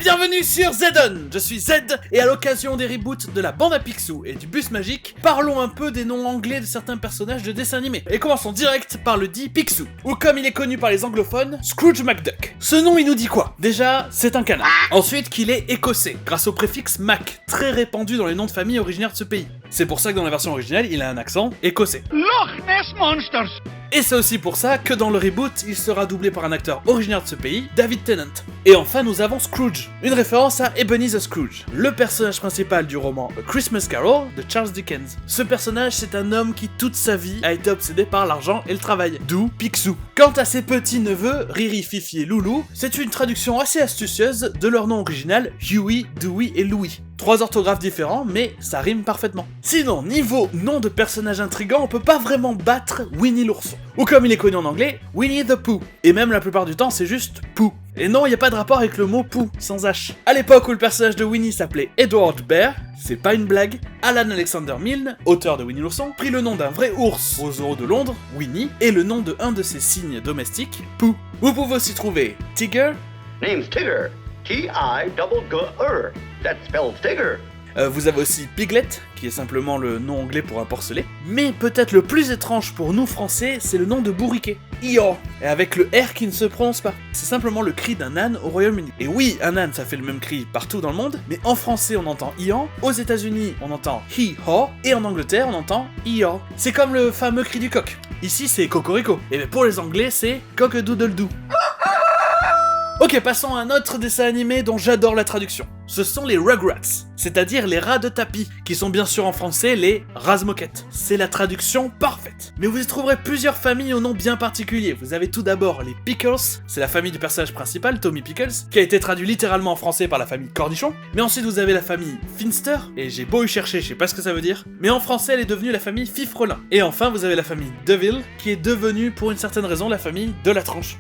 bienvenue sur Zedon. Je suis Z, et à l'occasion des reboots de la bande à Picsou et du bus magique, parlons un peu des noms anglais de certains personnages de dessins animés. Et commençons direct par le dit Picsou, ou comme il est connu par les anglophones, Scrooge McDuck. Ce nom il nous dit quoi? Déjà, c'est un canard. Ensuite qu'il est écossais, grâce au préfixe Mac, très répandu dans les noms de famille originaires de ce pays. C'est pour ça que dans la version originale, il a un accent écossais. Loch Ness Monsters. Et c'est aussi pour ça que dans le reboot, il sera doublé par un acteur originaire de ce pays, David Tennant. Et enfin, nous avons Scrooge, une référence à Ebenezer Scrooge, le personnage principal du roman A Christmas Carol de Charles Dickens. Ce personnage, c'est un homme qui toute sa vie a été obsédé par l'argent et le travail, d'où Picsou. Quant à ses petits-neveux, Riri, Fifi et Loulou, c'est une traduction assez astucieuse de leur nom original, Huey, Dewey et Louie. 3 orthographes différents, mais ça rime parfaitement. Sinon, niveau nom de personnage intrigant, on peut pas vraiment battre Winnie l'ourson. Ou comme il est connu en anglais, Winnie the Pooh. Et même la plupart du temps, c'est juste Pooh. Et non, il n'y a pas de rapport avec le mot Pooh, sans H. À l'époque où le personnage de Winnie s'appelait Edward Bear, c'est pas une blague, Alan Alexander Milne, auteur de Winnie l'ourson, prit le nom d'un vrai ours au zoo de Londres, Winnie, et le nom de un de ses cygnes domestiques, Pooh. Vous pouvez aussi trouver Tigger, Name's Tigger. T-I-G-G-R. That spells Tigger. Vous avez aussi Piglet, qui est simplement le nom anglais pour un porcelet. Mais peut-être le plus étrange pour nous français, c'est le nom de Bourriquet. Ior, et avec le R qui ne se prononce pas. C'est simplement le cri d'un âne au Royaume-Uni. Et oui, un âne ça fait le même cri partout dans le monde, mais en français on entend Ian, aux États-Unis on entend Hee-haw, et en Angleterre on entend Ior. C'est comme le fameux cri du coq. Ici c'est Cocorico, et bien pour les Anglais c'est Cock-a-doodle-doo. Ok, passons à un autre dessin animé dont j'adore la traduction. Ce sont les Rugrats, c'est-à-dire les rats de tapis, qui sont bien sûr en français les Razmoquettes. C'est la traduction parfaite. Mais vous y trouverez plusieurs familles au nom bien particuliers. Vous avez tout d'abord les Pickles, c'est la famille du personnage principal, Tommy Pickles, qui a été traduit littéralement en français par la famille Cornichon. Mais ensuite vous avez la famille Finster, et j'ai beau y chercher, je sais pas ce que ça veut dire, mais en français elle est devenue la famille Fifrelin. Et enfin vous avez la famille Deville, qui est devenue pour une certaine raison la famille de la tranche.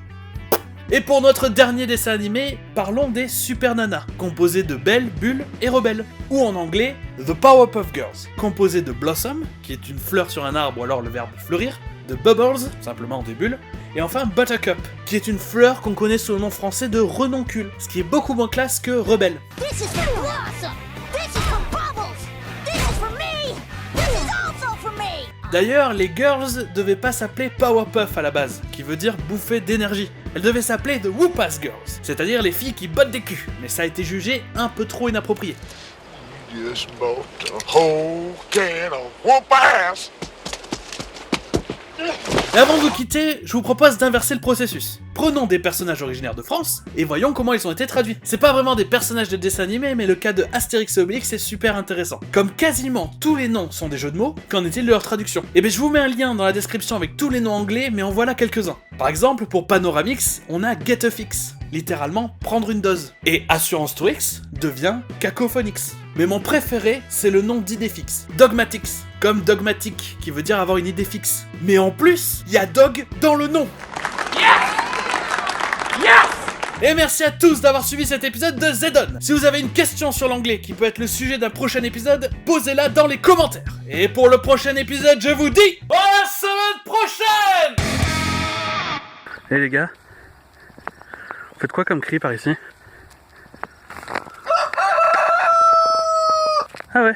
Et pour notre dernier dessin animé, parlons des Super Nanas, composés de Belle, Bulle et Rebelle. Ou en anglais, The Powerpuff Girls, composé de Blossom, qui est une fleur sur un arbre ou alors le verbe fleurir, de Bubbles, simplement des bulles, et enfin Buttercup, qui est une fleur qu'on connaît sous le nom français de Renoncule, ce qui est beaucoup moins classe que Rebelle. This is for Blossom. This is for Bubbles. This is for me. This is also for me. D'ailleurs, les girls devaient pas s'appeler Powerpuff à la base, qui veut dire bouffée d'énergie. Elles devaient s'appeler The Whoop-Ass Girls, c'est-à-dire les filles qui bottent des culs, mais ça a été jugé un peu trop inapproprié. Just bought a whole can of whoop-ass. Et avant de vous quitter, je vous propose d'inverser le processus. Prenons des personnages originaires de France, et voyons comment ils ont été traduits. C'est pas vraiment des personnages de dessins animés, mais le cas de Astérix et Obélix est super intéressant. Comme quasiment tous les noms sont des jeux de mots, qu'en est-il de leur traduction? Et bien je vous mets un lien dans la description avec tous les noms anglais, mais en voilà quelques-uns. Par exemple, pour Panoramix, on a Get a Fix, littéralement prendre une dose. Et Assurance Twix devient Cacophonix. Mais mon préféré, c'est le nom d'Idéfix, Dogmatix, comme dogmatique, qui veut dire avoir une idée fixe. Mais en plus, il y a Dog dans le nom. Et merci à tous d'avoir suivi cet épisode de Zedon. Si vous avez une question sur l'anglais qui peut être le sujet d'un prochain épisode, posez-la dans les commentaires. Et pour le prochain épisode, je vous dis à la semaine prochaine. Les gars, vous faites quoi comme cri par ici? Ah ouais.